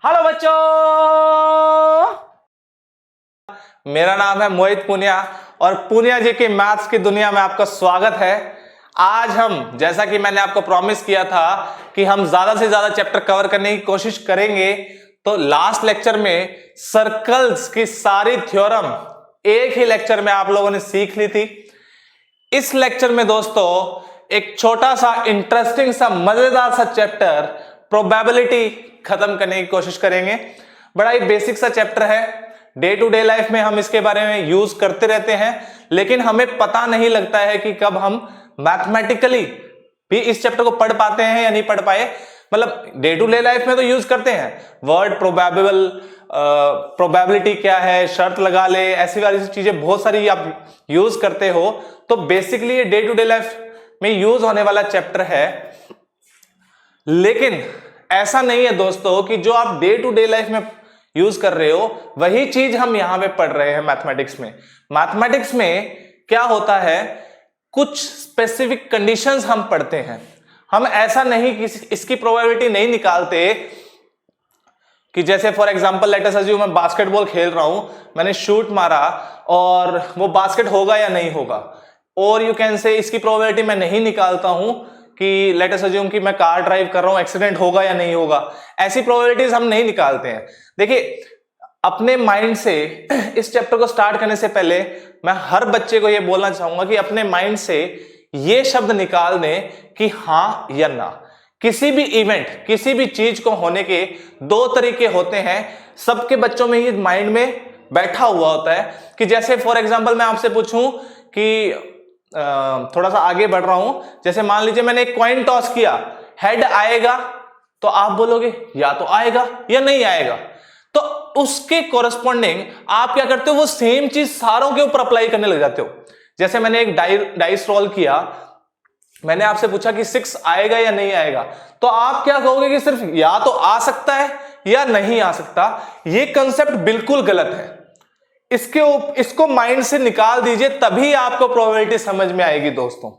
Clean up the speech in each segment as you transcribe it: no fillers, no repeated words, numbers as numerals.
Hello बच्चों, मेरा नाम है मोहित पुनिया और पुनिया जी की मैथ्स की दुनिया में आपका स्वागत है। आज हम, जैसा कि मैंने आपको प्रॉमिस किया था कि हम ज्यादा से ज्यादा चैप्टर कवर करने की कोशिश करेंगे, तो लास्ट लेक्चर में सर्कल्स की सारी थ्योरम एक ही लेक्चर में आप लोगों ने सीख ली थी। इस लेक्चर में दोस्तों एक छोटा सा इंटरेस्टिंग सा मजेदार सा चैप्टर प्रोबेबिलिटी खत्म करने की कोशिश करेंगे। बड़ा ही बेसिक सा चैप्टर है, डे टू डे लाइफ में हम इसके बारे में यूज करते रहते हैं, लेकिन हमें पता नहीं लगता है कि कब हम मैथमेटिकली भी इस चैप्टर को पढ़ पाते हैं या नहीं पढ़ पाए। मतलब डे टू डे लाइफ में तो यूज करते हैं, वर्ड प्रोबेबल, प्रोबेबिलिटी क्या है, शर्त लगा ले, ऐसी वाली चीजें बहुत सारी आप यूज करते हो। तो बेसिकली ये डे टू डे लाइफ में यूज होने वाला चैप्टर है, लेकिन ऐसा नहीं है दोस्तों कि जो आप डे टू डे लाइफ में यूज कर रहे हो वही चीज हम यहां पे पढ़ रहे हैं मैथमेटिक्स में। मैथमेटिक्स में क्या होता है, कुछ स्पेसिफिक कंडीशंस हम पढ़ते हैं। हम ऐसा नहीं कि इसकी प्रोबेबिलिटी नहीं निकालते कि जैसे for example let us assume मैं बास्केटबॉल खेल रहा हूं, मैंने शूट मारा और वो बास्केट होगा या नहीं होगा, और यू कैन से इसकी प्रोबेबिलिटी मैं नहीं निकालता हूं कि लेट अस अज्यूम कि मैं कार ड्राइव कर रहा हूं, एक्सीडेंट होगा या नहीं होगा। ऐसी प्रोबेबिलिटीज हम नहीं निकालते हैं। देखिए, अपने माइंड से इस चैप्टर को स्टार्ट करने से पहले मैं हर बच्चे को यह बोलना चाहूंगा कि अपने माइंड से ये शब्द निकाल दें कि हां या ना। किसी भी इवेंट, किसी भी चीज को होने के दो तरीके होते हैं। सबके बच्चों में ये माइंड में बैठा हुआ होता है कि जैसे फॉर एग्जांपल मैं आपसे पूछूं कि थोड़ा सा आगे बढ़ रहा हूं, जैसे मान लीजिए मैंने एक कॉइन टॉस किया, हेड आएगा, तो आप बोलोगे या तो आएगा या नहीं आएगा। तो उसके कोरस्पॉन्डिंग आप क्या करते हो, वो सेम चीज सारों के ऊपर अप्लाई करने लग जाते हो। जैसे मैंने एक डाइस रोल किया, मैंने आपसे पूछा कि 6 आएगा या नहीं आएगा, तो आप क्या कहोगे कि सिर्फ या तो आ सकता है या नहीं आ सकता। ये कंसेप्ट बिल्कुल गलत है। इसको माइंड से निकाल दीजिए, तभी आपको प्रोबेबिलिटी समझ में आएगी दोस्तों।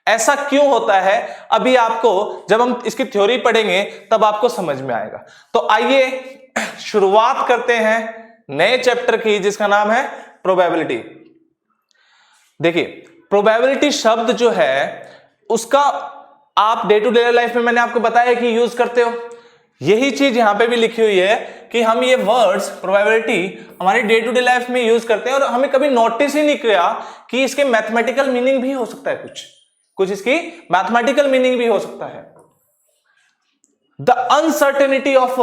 ऐसा क्यों होता है, अभी आपको जब हम इसकी थ्योरी पढ़ेंगे तब आपको समझ में आएगा। तो आइए शुरुआत करते हैं नए चैप्टर की, जिसका नाम है प्रोबेबिलिटी। देखिए, प्रोबेबिलिटी शब्द जो है उसका आप डे टू डे लाइफ में मैंने आपको बताया कि यूज करते हो। यही चीज यहां पे भी लिखी हुई है कि हम ये वर्ड्स प्रोबेबिलिटी हमारी डे टू डे लाइफ में यूज करते हैं, और हमें कभी नोटिस ही नहीं किया कि इसके मैथमेटिकल मीनिंग भी हो सकता है। कुछ इसकी मैथमेटिकल मीनिंग भी हो सकता है। The uncertainty of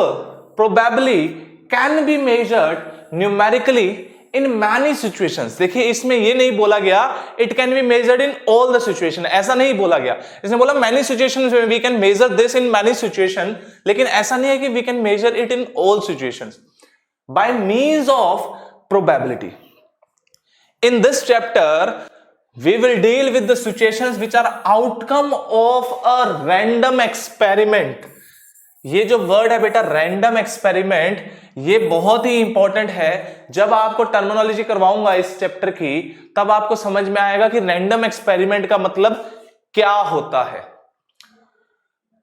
probability can be measured numerically in many situations. देखिए, इसमें ये नहीं बोला गया it can be measured in all the situation, ऐसा नहीं बोला गया। इसने बोला many situations we can measure this in many situation, लेकिन ऐसा नहीं है कि we can measure it in all situations by means of probability. In this chapter we will deal with the situations which are outcome of a random experiment। ये जो word है बेटा random experiment, ये बहुत ही इंपॉर्टेंट है। जब आपको terminology करवाऊंगा इस चैप्टर की, तब आपको समझ में आएगा कि रैंडम एक्सपेरिमेंट का मतलब क्या होता है।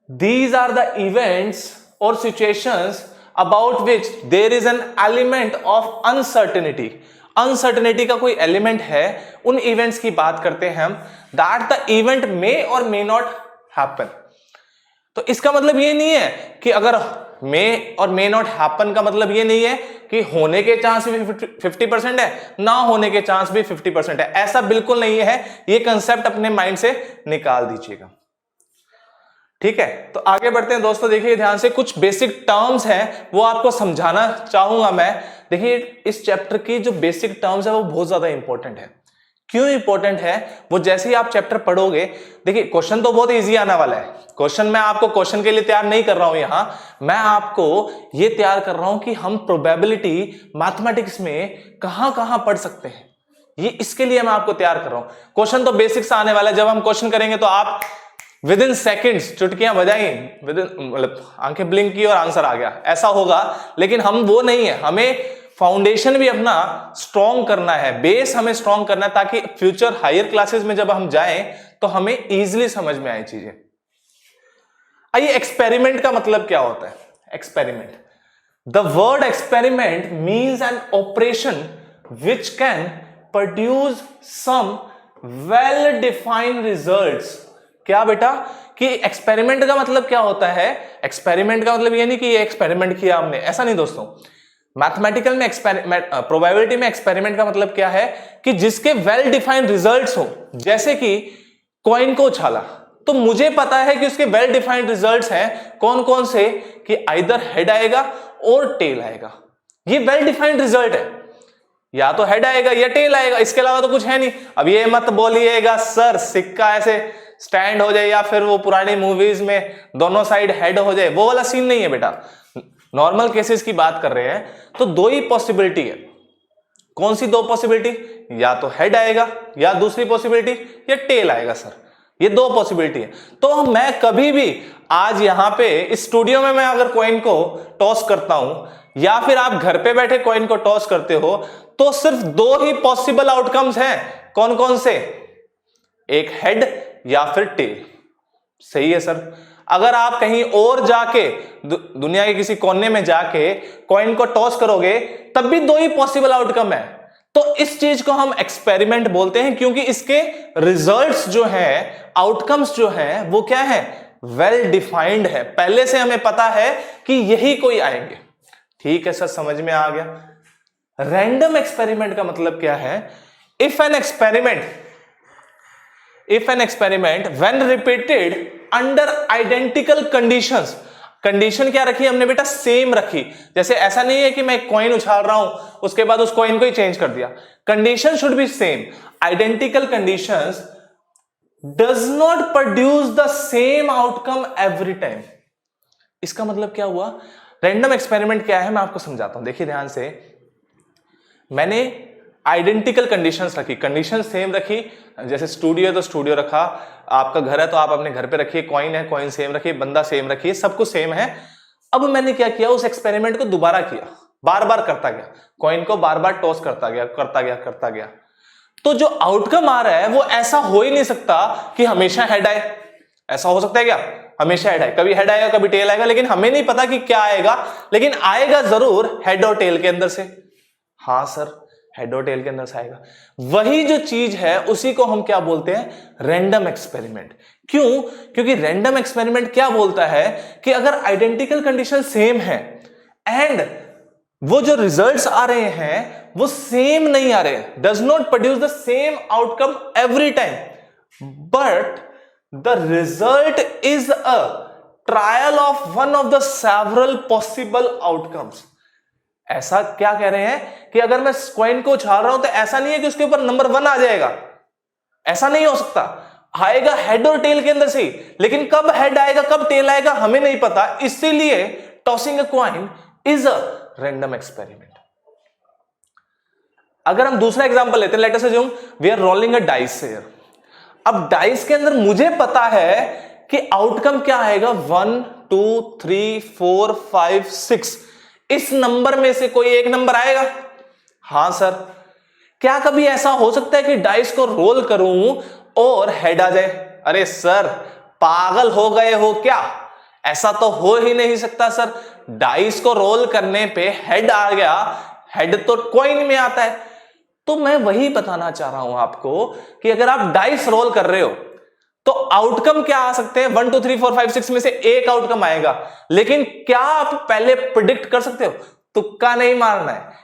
These are the events or situations about which there is an element of uncertainty। Uncertainty का कोई एलिमेंट है, उन इवेंट्स की बात करते हैं हम। दैट द इवेंट मे और मे नॉट हैपन। तो इसका मतलब ये नहीं है कि अगर मे और मे नॉट हैपन का मतलब ये नहीं है कि होने के चांस भी 50% है, ना होने के चांस भी 50% है। ऐसा बिल्कुल नहीं है। ये कंसेप्ट अपने माइंड से निकाल दीजिएगा, ठीक है। तो आगे बढ़ते हैं दोस्तों। देखिए ध्यान से, कुछ बेसिक टर्म्स हैं वो आपको समझाना चाहूंगा मैं। देखिए, इस चैप्टर की जो बेसिक टर्म्स है वो बहुत ज्यादा इंपॉर्टेंट है। क्यों इंपॉर्टेंट है, वो जैसे ही आप चैप्टर पढ़ोगे, देखिए क्वेश्चन तो बहुत इजी आने वाला है। क्वेश्चन मैं आपको क्वेश्चन के लिए तैयार नहीं कर रहा हूं यहां, मैं आपको ये तैयार कर रहा हूं कि हम प्रोबेबिलिटी मैथमेटिक्स में कहां कहां पढ़ सकते हैं। ये इसके लिए मैं आपको तैयार कर रहा हूं। क्वेश्चन तो बेसिक से आने वाला है। जब हम क्वेश्चन करेंगे तो आप विद इन सेकेंड्स चुटकियां बजाई, विद इन मतलब आंखें ब्लिंक की और आंसर आ गया, ऐसा होगा। लेकिन हम वो नहीं है, हमें फाउंडेशन भी अपना स्ट्रॉन्ग करना है, बेस हमें स्ट्रॉन्ग करना है, ताकि फ्यूचर हायर क्लासेस में जब हम जाएं तो हमें इजीली समझ में आए चीजें। आइए, एक्सपेरिमेंट का मतलब क्या होता है। Experiment the word experiment means an operation which can produce some well defined results. क्या बेटा कि एक्सपेरिमेंट का मतलब क्या होता है? एक्सपेरिमेंट का मतलब ये नहीं कि ये एक्सपेरिमेंट किया हमने, ऐसा नहीं दोस्तों। मैथमेटिकल में प्रोबेबिलिटी में एक्सपेरिमेंट का मतलब क्या है कि जिसके वेल डिफाइंड रिजल्ट्स हो। जैसे कि कॉइन को उछाला तो मुझे पता है कि उसके वेल डिफाइंड रिजल्ट्स हैं कौन कौन से, कि आइदर हेड आएगा और टेल आएगा। ये वेल डिफाइंड रिजल्ट है, या तो हेड आएगा या टेल आएगा, इसके अलावा तो कुछ है नहीं। अब ये मत बोलिएगा सर सिक्का ऐसे स्टैंड हो जाए या फिर वो पुरानी मूवीज में दोनों साइड हेड हो जाए, वो वाला सीन नहीं है बेटा। नॉर्मल केसेस की बात कर रहे हैं तो दो ही पॉसिबिलिटी है। कौन सी दो पॉसिबिलिटी? या तो हेड आएगा या दूसरी पॉसिबिलिटी या टेल आएगा सर, ये दो पॉसिबिलिटी है। तो मैं कभी भी आज यहां पे इस स्टूडियो में मैं अगर कॉइन को टॉस करता हूं या फिर आप घर पे बैठे कॉइन को टॉस करते हो तो सिर्फ दो ही पॉसिबल आउटकम्स हैं। कौन कौन से? एक हेड या फिर टेल। सही है सर। अगर आप कहीं और जाके दुनिया के किसी कोने में जाके कॉइन को टॉस करोगे तब भी दो ही पॉसिबल आउटकम है। तो इस चीज को हम एक्सपेरिमेंट बोलते हैं क्योंकि इसके रिजल्ट्स जो हैं, आउटकम्स जो हैं वो क्या है? वेल डिफाइंड है, पहले से हमें पता है कि यही कोई आएंगे। ठीक है सर, समझ में आ गया। रैंडम एक्सपेरिमेंट का मतलब क्या है? If an experiment when repeated under identical conditions. Condition क्या रखी हमने बेटा? सेम रखी। जैसे ऐसा नहीं है कि मैं एक कॉइन उछाल रहा हूं उसके बाद उस कॉइन को ही चेंज कर दिया। Condition should be same. Identical conditions does not produce the same outcome every time. इसका मतलब क्या हुआ? रैंडम एक्सपेरिमेंट क्या है मैं आपको समझाता हूं, देखिए ध्यान से। मैंने आइडेंटिकल कंडीशंस रखी, कंडीशन सेम रखी। जैसे स्टूडियो है तो स्टूडियो रखा, आपका घर है तो आप अपने घर पे रखिए, कॉइन है कॉइन सेम रखिए, बंदा सेम रखिए, सब कुछ सेम है। अब मैंने क्या किया? उस एक्सपेरिमेंट को दोबारा किया, बार बार करता गया, कॉइन को बार बार टॉस करता गया। तो जो आउटकम आ रहा है वो ऐसा हो ही नहीं सकता कि हमेशा हेड आए। ऐसा हो सकता है क्या? हमेशा हेड आए, कभी हेड आएगा कभी टेल आएगा, लेकिन हमें नहीं पता कि क्या आएगा, लेकिन आएगा जरूर हेड और टेल के अंदर से। हाँ सर, हेड और टेल के अंदर से आएगा। वही जो चीज है उसी को हम क्या बोलते हैं? Random experiment. क्यों? क्योंकि रैंडम एक्सपेरिमेंट क्या बोलता है कि अगर आइडेंटिकल कंडीशन सेम है एंड वो जो रिजल्ट्स आ रहे हैं वो सेम नहीं आ रहे, does not produce the same outcome every time, but the result is a trial of one of the several possible outcomes. ऐसा क्या कह रहे हैं कि अगर मैं कॉइन को उछाल रहा हूं तो ऐसा नहीं है कि उसके ऊपर नंबर 1 आ जाएगा, ऐसा नहीं हो सकता। आएगा हेड और टेल के अंदर से ही, लेकिन कब हेड आएगा कब टेल आएगा हमें नहीं पता। इसीलिए tossing a coin is a random experiment. अगर हम दूसरा एग्जांपल लेते हैं, let us assume we are rolling a dice here. अब डाइस के अंदर मुझे पता है कि आउटकम क्या आएगा, 1 2 3 4 5 6, इस नंबर में से कोई एक नंबर आएगा। हां सर। क्या कभी ऐसा हो सकता है कि डाइस को रोल करूं और हेड आ जाए? अरे सर पागल हो गए हो क्या? ऐसा तो हो ही नहीं सकता सर। डाइस को रोल करने पे हेड आ गया, हेड तो कॉइन में आता है। तो मैं वही बताना चाह रहा हूं आपको कि अगर आप डाइस रोल कर रहे हो तो आउटकम क्या आ सकते हैं? 1 2 3 4 5 6 में से एक आउटकम आएगा, लेकिन क्या आप पहले प्रिडिक्ट कर सकते हो? तुक्का नहीं मारना है।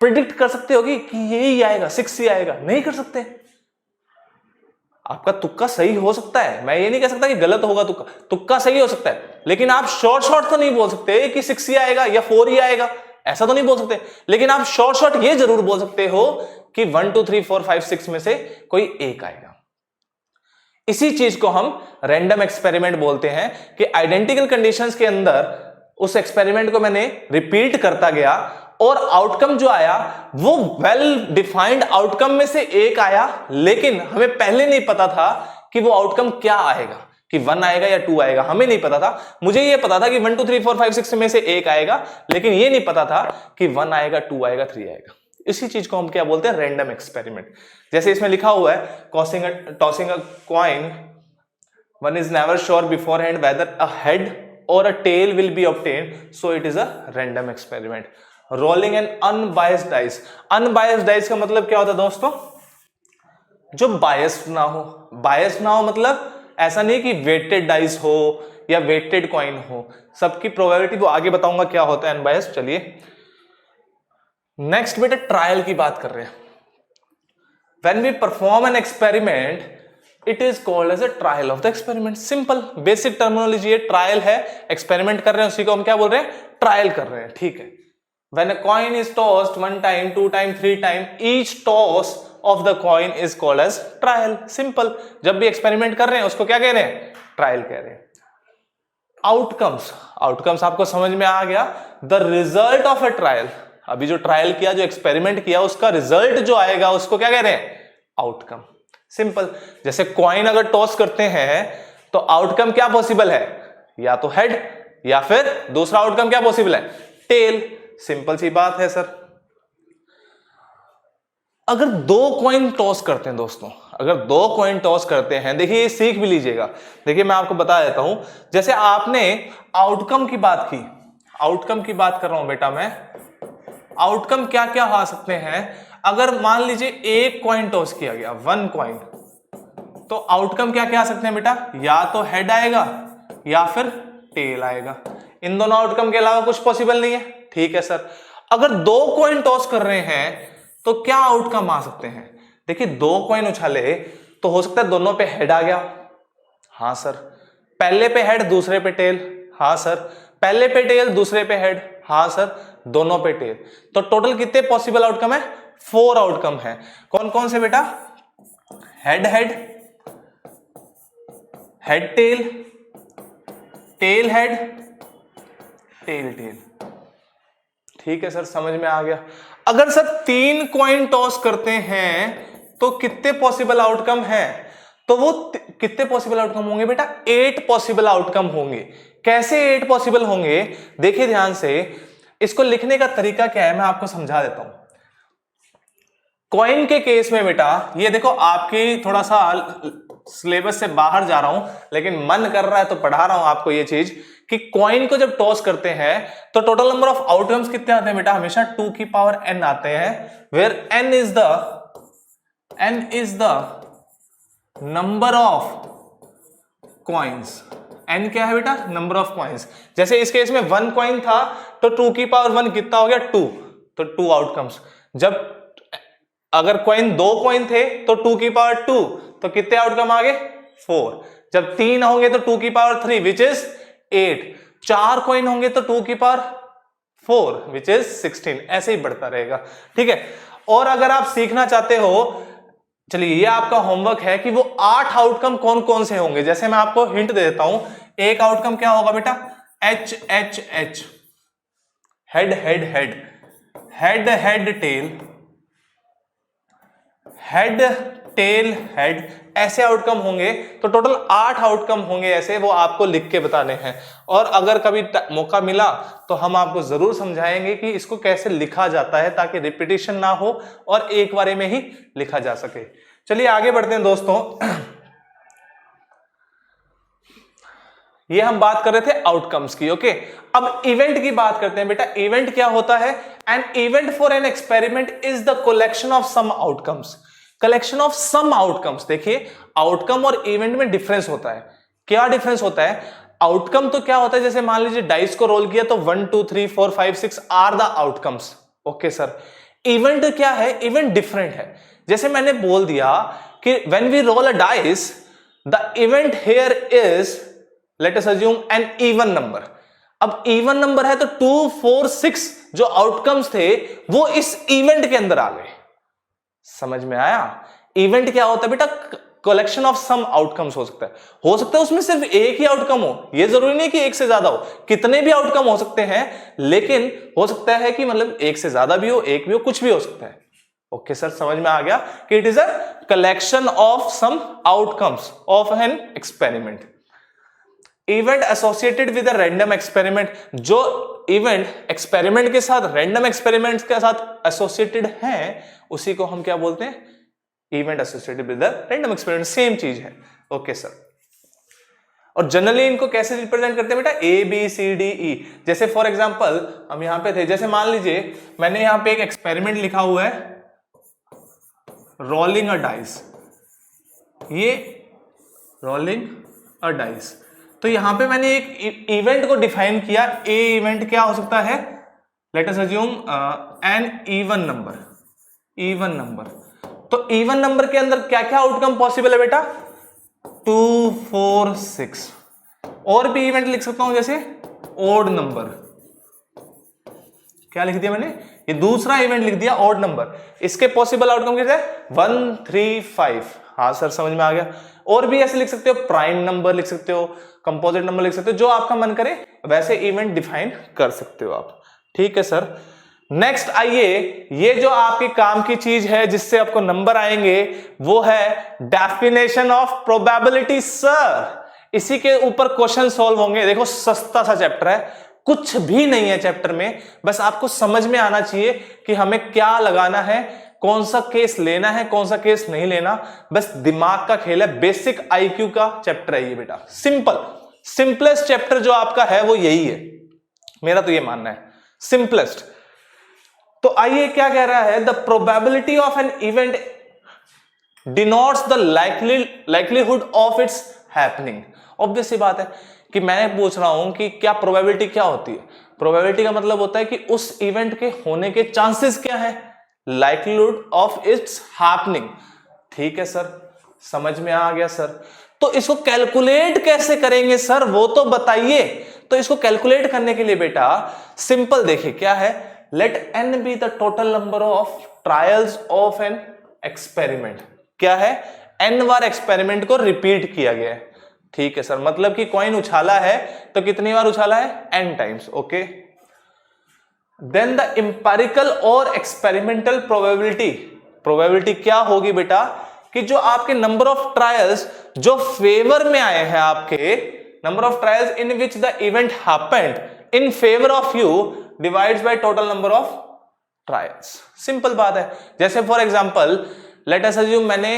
प्रिडिक्ट कर सकते हो कि यही आएगा, 6 ही आएगा? नहीं कर सकते। आपका तुक्का सही हो सकता है, मैं ये नहीं कह सकता कि गलत होगा तुक्का, तुक्का सही हो सकता है, लेकिन आप शॉर्ट तो नहीं बोल सकते कि 6 ही आएगा या 4 ही आएगा, ऐसा तो नहीं बोल सकते। लेकिन आप शॉर्ट ये जरूर बोल सकते हो कि 1 2 3 4 5 6 में से कोई एक आएगा। इसी चीज को हम रैंडम एक्सपेरिमेंट बोलते हैं कि आइडेंटिकल कंडीशंस के अंदर उस एक्सपेरिमेंट को मैंने रिपीट करता गया और आउटकम जो आया वो वेल डिफाइंड आउटकम में से एक आया, लेकिन हमें पहले नहीं पता था कि वो आउटकम क्या आएगा, कि 1 आएगा या 2 आएगा, हमें नहीं पता था। मुझे ये पता था कि 1 2 3 4 5 6 में से एक आएगा, लेकिन ये नहीं पता था कि 1 आएगा 2 आएगा 3 आएगा। इसी चीज को हम क्या बोलते हैं? Random experiment. जैसे इसमें लिखा हुआ है tossing a coin, one is never sure beforehand whether a head or a tail will be obtained, so it is a random experiment. Rolling an unbiased dice. Unbiased dice का मतलब क्या होता है दोस्तों? जो बायस्ड ना हो. Biased ना हो मतलब ऐसा नहीं कि वेटेड डाइस हो या वेटेड कॉइन हो. सबकी प्रोबेबिलिटी वो आगे बताऊंगा क्या होता है अनबायस्ड. चलिए नेक्स्ट बेटा ट्रायल की बात कर रहे हैं. When we perform an experiment, it is called as a trial of the experiment. Simple, basic terminology है. ट्रायल है, एक्सपेरिमेंट कर रहे हैं, उसी को हम क्या बोल रहे हैं? ट्रायल कर रहे हैं. ठीक है. When a coin is tossed 1 time, 2 time, 3 time, each toss of the coin is called as trial. Simple. जब भी एक्सपेरिमेंट कर रहे हैं उसको क्या कह रहे हैं? ट्रायल कह रहे हैं. आउटकम्स. आउटकम्स आपको समझ में आ गया. The result of a trial. अभी जो ट्रायल किया, जो एक्सपेरिमेंट किया, उसका रिजल्ट जो आएगा उसको क्या कह रहे हैं? आउटकम. सिंपल. जैसे कॉइन अगर टॉस करते हैं तो आउटकम क्या पॉसिबल है? या तो हेड या फिर दूसरा आउटकम क्या पॉसिबल है? टेल. सिंपल सी बात है सर. अगर 2 कॉइन टॉस करते हैं दोस्तों, अगर 2 कॉइन टॉस करते हैं, देखिए ये सीख भी लीजिएगा. देखिए मैं आपको बता देता हूं. जैसे आपने आउटकम की बात की, आउटकम की बात कर रहा हूं बेटा मैं. आउटकम क्या क्या आ सकते हैं? अगर मान लीजिए 1 कॉइन टॉस किया गया, 1 कॉइन, तो आउटकम क्या क्या आ सकते हैं बेटा? या तो हेड आएगा या फिर टेल आएगा. इन दोनों आउटकम के अलावा कुछ पॉसिबल नहीं है. ठीक है सर. अगर 2 कॉइन टॉस कर रहे हैं तो क्या आउटकम आ सकते हैं? देखिए 2 कॉइन उछाले तो हो सकता है दोनों पे हेड आ गया. हाँ सर. पहले पे हेड दूसरे पे टेल. हाँ सर. पहले पे टेल दूसरे पे हेड. हाँ सर. दोनों पे टेल. तो टोटल कितने पॉसिबल आउटकम है? 4 आउटकम है. कौन कौन से बेटा? Head head, head tail, tail head, tail tail. ठीक है सर, समझ में आ गया. अगर सर 3 कॉइन टॉस करते हैं तो कितने पॉसिबल आउटकम है? तो वो कितने पॉसिबल आउटकम होंगे बेटा? 8 पॉसिबल आउटकम होंगे. कैसे 8 पॉसिबल होंगे? देखिए ध्यान से. इसको लिखने का तरीका क्या है मैं आपको समझा देता हूं. कॉइन के केस में बेटा ये देखो, आपकी थोड़ा सा सिलेबस से बाहर जा रहा हूं लेकिन मन कर रहा है तो पढ़ा रहा हूं आपको ये चीज कि कॉइन को जब टॉस करते हैं तो टोटल नंबर ऑफ आउटकम्स कितने आते हैं बेटा? हमेशा 2 की पावर n आते हैं. Where n is the number of coins. n क्या है बेटा? Number of coins. जैसे इस केस में 1 कॉइन था तो 2 की पावर 1 कितना हो गया? 2. तो 2 आउटकम्स. जब अगर कॉइन 2 कॉइन थे तो 2 की पावर 2, तो कितने आउटकम आ गए? 4. जब 3 होंगे तो 2 की पावर 3 विच इज 8. 4 कॉइन होंगे तो 2 की पावर 4 विच इज 16. ऐसे ही बढ़ता रहेगा. ठीक है. और अगर आप सीखना चाहते हो, चलिए ये आपका होमवर्क है कि वो 8 आउटकम कौन कौन से होंगे. जैसे मैं आपको हिंट दे देता हूं. एक आउटकम क्या होगा बेटा? H H H, head head head, head head tell, head tail head. ऐसे आउटकम होंगे. तो टोटल 8 आउटकम होंगे ऐसे, वो आपको लिख के बताने हैं. और अगर कभी मौका मिला तो हम आपको जरूर समझाएंगे कि इसको कैसे लिखा जाता है ताकि रिपीटिशन ना हो और एक बारे में ही लिखा जा सके. चलिए आगे बढ़ते हैं दोस्तों. ये हम बात कर रहे थे आउटकम्स की. ओके. अब इवेंट की बात करते हैं बेटा. इवेंट क्या होता है? An event for an experiment is the collection of some outcomes. Collection of some outcomes. देखिए आउटकम और इवेंट में डिफरेंस होता है. क्या डिफरेंस होता है? आउटकम तो क्या होता है, जैसे मान लीजिए डाइस को रोल किया तो 1 2 3 4 5 6 are the outcomes. Okay sir. Event क्या है? इवेंट डिफरेंट है. जैसे मैंने बोल दिया कि when we roll a dice the event here is, let us assume, an even number. अब इवन नंबर है तो 2 4 6 जो आउटकम्स थे वो इस इवेंट के अंदर आ गए. समझ में आया? इवेंट क्या होता है बेटा? कलेक्शन ऑफ सम आउटकम्स हो सकता है उसमें सिर्फ एक ही आउटकम हो. ये जरूरी नहीं कि एक से ज्यादा हो. कितने भी आउटकम हो सकते हैं, लेकिन हो सकता है कि मतलब एक से ज्यादा भी हो, एक भी हो, कुछ भी हो सकता है. ओके सर, समझ में आ गया कि it is a collection of some outcomes of an experiment. Event associated with a random experiment. जो इवेंट एक्सपेरिमेंट के साथ, रैंडम एक्सपेरिमेंट के साथ एसोसिएटेड है, उसी को हम क्या बोलते हैं? Event associated with the random experiment. Same चीज है. Okay sir. और जनरली इनको कैसे रिप्रेजेंट करते हैं बेटा, A B C D E. जैसे फॉर एग्जांपल हम यहां पे थे, जैसे मान लीजिए मैंने यहां पे एक एक्सपेरिमेंट लिखा हुआ है रोलिंग अ डाइस, ये रोलिंग अ डाइस। तो यहां पे मैंने एक इवेंट को डिफाइन किया, ए इवेंट क्या हो सकता है, let us assume an even number, even number. तो इवन नंबर के अंदर क्या क्या आउटकम पॉसिबल है बेटा, 2 4 6। और भी इवेंट लिख सकता हूं जैसे ओड नंबर, क्या लिख दिया मैंने, ये दूसरा इवेंट लिख दिया ओड नंबर। इसके पॉसिबल आउटकम कैसे, 1 3 5। हाँ सर समझ में आ गया। और भी ऐसे लिख सकते हो, प्राइम नंबर लिख सकते हो, कंपोजिट नंबर लिख सकते हो, जो आपका मन करे वैसे इवेंट डिफाइन कर सकते हो आप। ठीक है सर। नेक्स्ट आइए, ये जो आपके काम की चीज है जिससे आपको नंबर आएंगे वो है डेफिनेशन ऑफ प्रोबेबिलिटी। सर इसी के ऊपर क्वेश्चन सॉल्व होंगे। देखो सस्ता सा चैप्टर है, कुछ भी नहीं है चैप्टर में, बस आपको समझ में आना चाहिए कि हमें क्या लगाना है, कौन सा केस लेना है, कौन सा केस नहीं लेना। बस दिमाग का खेल है, बेसिक आईक्यू का चैप्टर है ये बेटा। सिंपलेस्ट चैप्टर जो आपका है वो यही है, मेरा तो ये मानना है, सिंपलेस्ट। तो आइए क्या कह रहा है, the probability of an event denotes the likelihood of its happening. Obvious सी बात है कि मैं पूछ रहा हूं कि क्या प्रोबेबिलिटी क्या होती है। प्रोबेबिलिटी का मतलब होता है कि उस इवेंट के होने के चांसेस क्या है, लाइक्लीहुड ऑफ इट्स हैपनिंग। ठीक है सर, समझ में आ गया सर। तो इसको कैलकुलेट कैसे करेंगे सर, वो तो बताइए। तो इसको कैलकुलेट करने के लिए बेटा सिंपल देखिए क्या है, let n be the total number of trials of an experiment. क्या है, n बार एक्सपेरिमेंट को रिपीट किया गया है। ठीक है सर, मतलब कि कॉइन उछाला है तो कितनी बार उछाला है, n times. Okay, then the empirical or experimental probability. Probability क्या होगी बेटा, कि जो आपके नंबर ऑफ ट्रायल्स जो फेवर में आए हैं, आपके number of trials in which the event happened in favour of you divides by total number of trials. Simple बात है। जैसे for example let us assume मैंने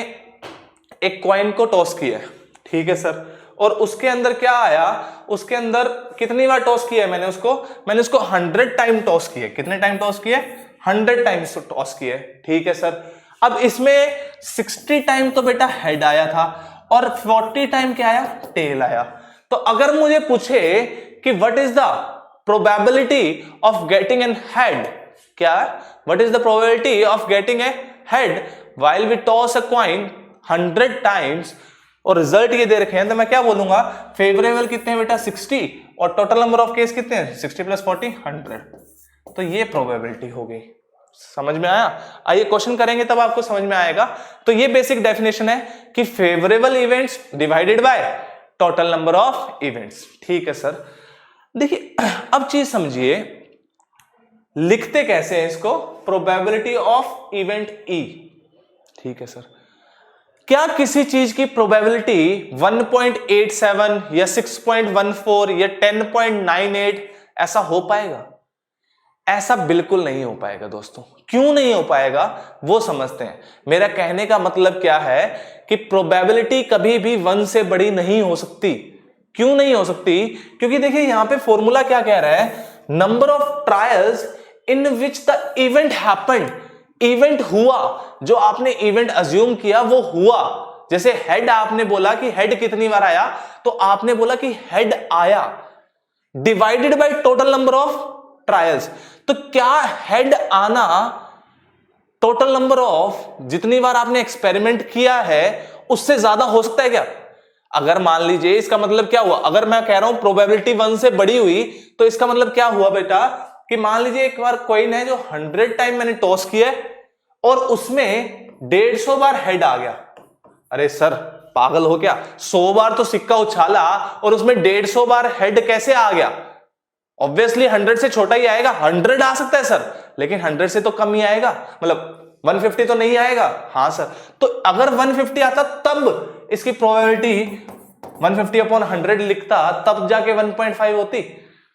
एक कॉइन को टॉस किया है, ठीक है सर, और उसके अंदर क्या आया, उसके अंदर कितनी बार टॉस किया है मैंने उसको 100 टाइम टॉस किया। कितने टाइम टॉस किए, 100 टाइम्स टॉस किए। ठीक है सर। अब इसमें 60 टाइम तो बेटा हेड आया था और 40 टाइम क्या आया, टेल आया। तो अगर मुझे पूछे कि what is the probability of getting an head, क्या what is the probability of getting a head while we toss a coin 100 times, और रिजल्ट ये दे रखे हैं, तो मैं क्या बोलूंगा, फेवरेबल कितने हैं बेटा 60, और टोटल नंबर ऑफ केस कितने हैं 60 + 40 100। तो ये प्रोबेबिलिटी हो गई। समझ में आया? आइए क्वेश्चन करेंगे तब आपको समझ में आएगा। तो ये बेसिक डेफिनेशन है कि favourable events divided by total number of events. ठीक है सर। देखिए अब चीज समझिए, लिखते कैसे हैं इसको, प्रोबेबिलिटी ऑफ इवेंट ई। ठीक है सर। क्या किसी चीज की प्रोबेबिलिटी 1.87 या 6.14 या 10.98 ऐसा हो पाएगा? ऐसा बिल्कुल नहीं हो पाएगा दोस्तों। क्यों नहीं हो पाएगा वो समझते हैं। मेरा कहने का मतलब क्या है कि प्रोबेबिलिटी कभी भी 1 से बड़ी नहीं हो सकती। क्यों नहीं हो सकती? क्योंकि देखिए यहां पे फॉर्मूला क्या कह रहा है, number of trials in which the event happened. Event हुआ, जो आपने इवेंट अज्यूम किया वो हुआ। जैसे हेड आपने बोला कि हेड कितनी बार आया, तो आपने बोला कि हेड आया, divided by total number of trials. तो क्या हेड आना टोटल नंबर ऑफ जितनी बार आपने एक्सपेरिमेंट किया है उससे ज्यादा हो सकता है क्या? अगर मान लीजिए, इसका मतलब क्या हुआ, अगर मैं कह रहा हूं प्रोबेबिलिटी 1 से बड़ी हुई, तो इसका मतलब क्या हुआ बेटा, कि मान लीजिए एक बार कॉइन है जो 100 टाइम मैंने टॉस किया और उसमें 150 बार हेड आ गया। अरे सर पागल हो क्या, 100 बार तो सिक्का उछाला और उसमें 150 बार हेड कैसे आ गया? ऑब्वियसली 100 से छोटा ही आएगा। 100 आ सकता है सर, लेकिन 100 से तो कम ही आएगा, मतलब 150 तो नहीं आएगा। हाँ सर, तो अगर 150 आता तब इसकी प्रोबेबिलिटी 150/100 लिखता, तब जाके 1.5 होती।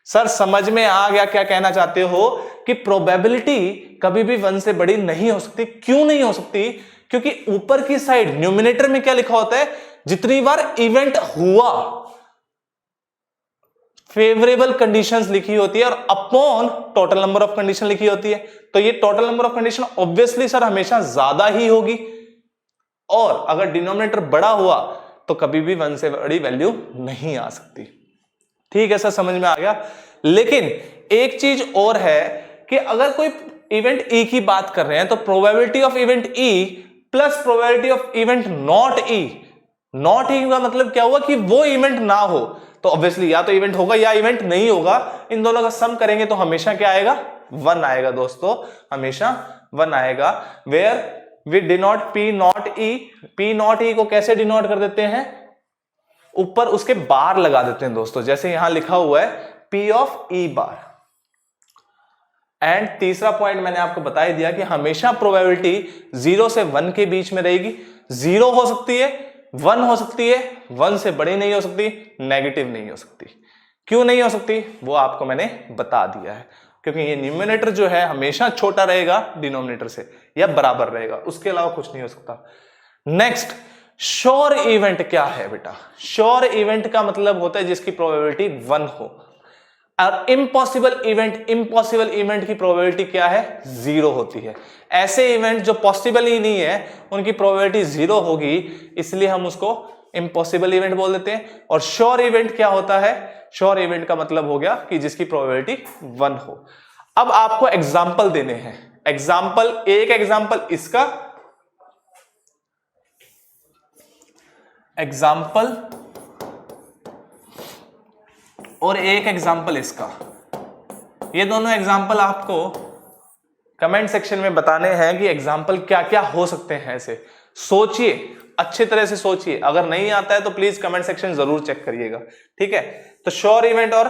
सर समझ में आ गया क्या कहना चाहते हो, कि प्रोबेबिलिटी कभी भी 1 से बड़ी नहीं हो सकती। क्यों नहीं हो सकती? क्योंकि ऊपर की साइड न्यूमिनेटर में क्या लिखा होता है, जितनी बार इवेंट हुआ, फेवरेबल कंडीशंस लिखी होती है और upon total number of condition लिखी होती है। तो ये total number of condition obviously sir हमेशा ज्यादा ही होगी, और अगर डिनोमिनेटर बड़ा हुआ तो कभी भी 1 से बड़ी वैल्यू नहीं आ सकती। ठीक है सर, समझ में आ गया। लेकिन एक चीज और है कि अगर कोई इवेंट ई की बात कर रहे हैं तो probability of event E plus probability of event not E. Not E का मतलब क्या हुआ कि वो इवेंट ना हो, तो ऑब्वियसली या तो इवेंट होगा या इवेंट नहीं होगा। इन दोनों का सम करेंगे तो हमेशा क्या आएगा, 1 आएगा दोस्तों, हमेशा 1 आएगा। Where we denote P not E. P not E को कैसे डिनोट कर देते हैं, ऊपर उसके बार लगा देते हैं दोस्तों, जैसे यहां लिखा हुआ है P of E bar. And तीसरा पॉइंट मैंने आपको बता ही दिया कि हमेशा प्रोबेबिलिटी 0 से 1 के बीच में रहेगी। 0 हो सकती है, 1 हो सकती है, 1 से बड़ी नहीं हो सकती, नेगेटिव नहीं हो सकती। क्यों नहीं हो सकती वो आपको मैंने बता दिया है, क्योंकि ये न्यूमरेटर जो है हमेशा छोटा रहेगा डिनोमिनेटर से या बराबर रहेगा, उसके अलावा कुछ नहीं हो सकता। नेक्स्ट, श्योर इवेंट क्या है बेटा? श्योर इवेंट का मतलब होता है जिसकी प्रोबेबिलिटी 1 हो। और इम्पॉसिबल इवेंट की प्रोबेबिलिटी क्या है, 0 होती है। ऐसे इवेंट जो पॉसिबल ही नहीं है उनकी प्रोबेबिलिटी 0 होगी, इसलिए हम उसको इम्पॉसिबल इवेंट बोल देते हैं। और श्योर इवेंट क्या होता है, श्योर इवेंट का मतलब हो गया कि जिसकी प्रोबेबिलिटी 1 हो। अब आपको एग्जाम्पल देने हैं। एग्जाम्पल, एक एग्जाम्पल इसका, एग्जाम्पल और एक एग्जाम्पल इसका। ये दोनों एग्जाम्पल आपको कमेंट सेक्शन में बताने हैं कि एग्जाम्पल क्या क्या हो सकते हैं। ऐसे सोचिए, अच्छी तरह से सोचिए, अगर नहीं आता है तो प्लीज कमेंट सेक्शन जरूर चेक करिएगा, ठीक है। तो श्योर इवेंट और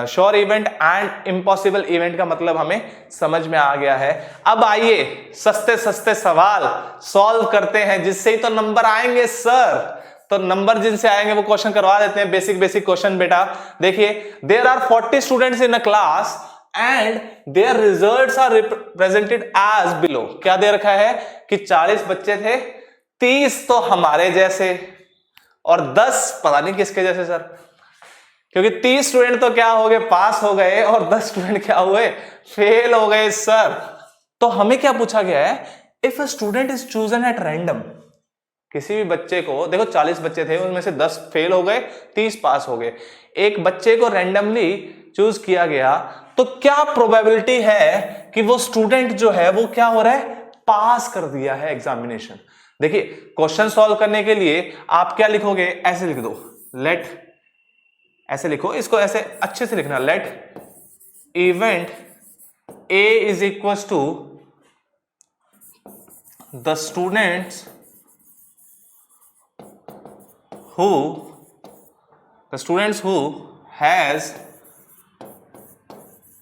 sure event and impossible event का मतलब हमें समझ में आ गया है। अब आइए सस्ते सस्ते सवाल सॉल्व करते हैं, जिससे ही तो नंबर आएंगे सर। तो नंबर जिनसे आएंगे वो क्वेश्चन करवा देते हैं, बेसिक क्वेश्चन बेटा। देखिए, there are 40 students in a class and their results are represented as below. क्या दे रखा है कि 40 बच्चे थे, 30 तो हमारे जैसे और 10 पता नहीं किसके जैसे सर, क्योंकि 30 स्टूडेंट तो क्या हो गए, पास हो गए, और 10 स्टूडेंट क्या हुए, फेल हो गए सर। तो हमें क्या पूछा गया है, if a student is chosen at random, किसी भी बच्चे को, देखो 40 बच्चे थे, उनमें से 10 फेल हो गए, 30 पास हो गए, एक बच्चे को रैंडमली चूज किया गया, तो क्या प्रोबेबिलिटी है कि वो स्टूडेंट जो है वो क्या हो रहा है, पास कर दिया है एग्जामिनेशन। देखिए, क्वेश्चन सॉल्व करने के लिए आप क्या लिखोगे, ऐसे लिख दो, लेट, ऐसे लिखो, इसको ऐसे अच्छे से लिखना, let event A is equal to the students who has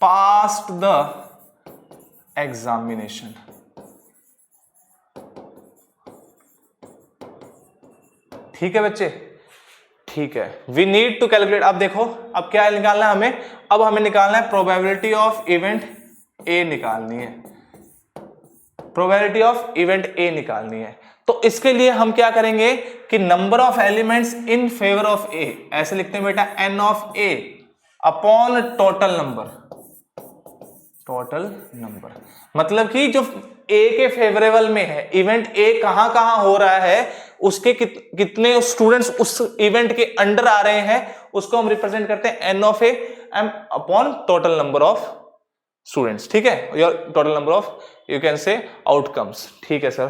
passed the examination। ठीक है बच्चे, ठीक है। वी नीड टू कैलकुलेट, अब देखो अब क्या निकालना है हमें, अब हमें निकालना है प्रोबेबिलिटी ऑफ इवेंट ए निकालनी है, प्रोबेबिलिटी ऑफ इवेंट ए निकालनी है। तो इसके लिए हम क्या करेंगे कि number of elements in favour of A, ऐसे लिखते हैं बेटा, N of A upon total number, total number मतलब कि जो ए के फेवरेबल में है, इवेंट ए कहां कहां हो रहा है, उसके कितने स्टूडेंट्स उस इवेंट के अंडर आ रहे हैं, उसको हम रिप्रेजेंट करते हैं n of A M upon total number of students. ठीक है, your total number of, you can say outcomes. ठीक है सर,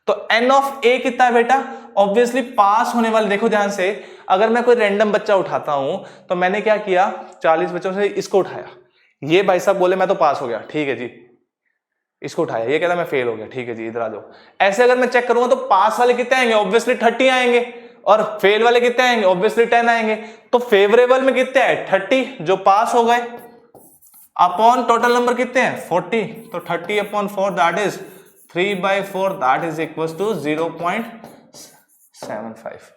तो एन ऑफ ए कितना है बेटा, ऑब्वियसली पास होने वाले, देखो ध्यान से, अगर मैं कोई रैंडम बच्चा उठाता हूं तो मैंने क्या किया, 40 बच्चों से इसको उठाया, ये भाई साहब बोले मैं तो पास हो गया, ठीक है जी, इसको उठाया, ये कहता मैं फेल हो गया, ठीक है जी इधर आ जाओ। ऐसे अगर मैं चेक करूंगा तो पास वाले कितने आएंगे, ऑब्वियसली 30 आएंगे, और फेल वाले कितने आएंगे, ऑब्वियसली 10 आएंगे। तो फेवरेबल में कितने आए, 30 जो पास हो गए, अपॉन टोटल नंबर कितने हैं, 40, तो 30 upon 4 that is 3/4, that is equal to 0.75।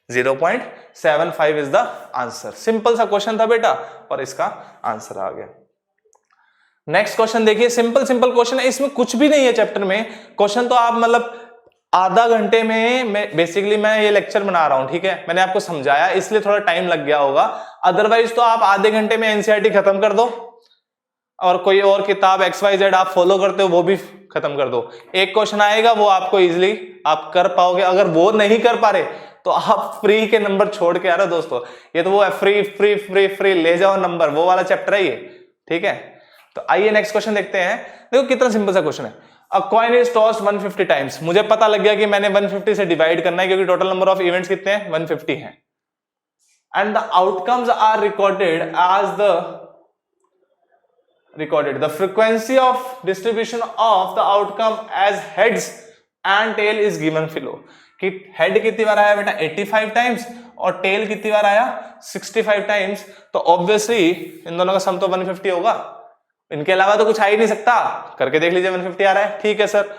0.75 is the answer. सिंपल सा क्वेश्चन था बेटा, और इसका आंसर आ गया। नेक्स्ट क्वेश्चन देखिए, सिंपल क्वेश्चन है, इसमें कुछ भी नहीं है चैप्टर में, क्वेश्चन तो आप मतलब आधा घंटे में मैं ये लेक्चर बना रहा हूं, ठीक है, मैंने आपको समझाया इसलिए थोड़ा टाइम लग गया होगा, अदरवाइज तो आप आधे घंटे में एनसीईआरटी खत्म कर दो और कोई और किताब XYZ आप फॉलो करते हो वो भी खत्म कर दो। एक क्वेश्चन आएगा वो आपको इजीली आप कर पाओगे, अगर वो नहीं कर पा रहे तो आप फ्री के नंबर छोड़ के आ रहे हो दोस्तों, ये तो वो है फ्री फ्री फ्री फ्री ले जाओ नंबर, वो वाला चैप्टर है ये, ठीक है। तो आइए नेक्स्ट क्वेश्चन देखते हैं। देखो कितना सिंपल सा क्वेश्चन है। अ कॉइन इज टॉस्ड 150 टाइम्स, मुझे पता लग गया कि मैंने 150 से डिवाइड करना है क्योंकि टोटल नंबर ऑफ इवेंट्स कितने हैं 150 हैं, and the outcomes are recorded as the frequency of distribution of the outcome as heads and tail is given below। कि हेड कितनी बार आया बेटा 85 टाइम्स और टेल कितनी बार आया 65 टाइम्स, तो ऑब्वियसली इन दोनों का सम तो 150 होगा, इनके अलावा तो कुछ आ ही नहीं सकता, करके देख लीजिए 150 आ रहा है, ठीक है sir.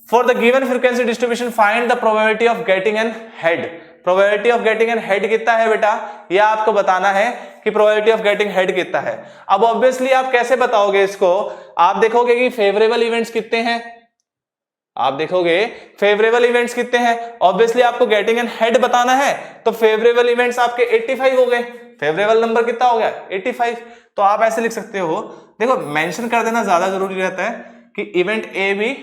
For the given frequency distribution find the probability of getting an head. Probability of getting an head कितना है बेटा, यह आपको बताना है कि प्रोबेबिलिटी ऑफ गेटिंग हेड कितना है। अब ऑब्वियसली आप कैसे बताओगे इसको, आप देखोगे कि फेवरेबल इवेंट्स कितने हैं, आप देखोगे फेवरेबल इवेंट्स कितने हैं, ऑब्वियसली आपको गेटिंग एन हेड बताना है, तो फेवरेबल इवेंट्स आपके 85 हो गए, फेवरेबल नंबर कितना हो गया 85। तो आप ऐसे लिख सकते हो, देखो मेंशन कर देना ज्यादा जरूरी रहता है कि event A be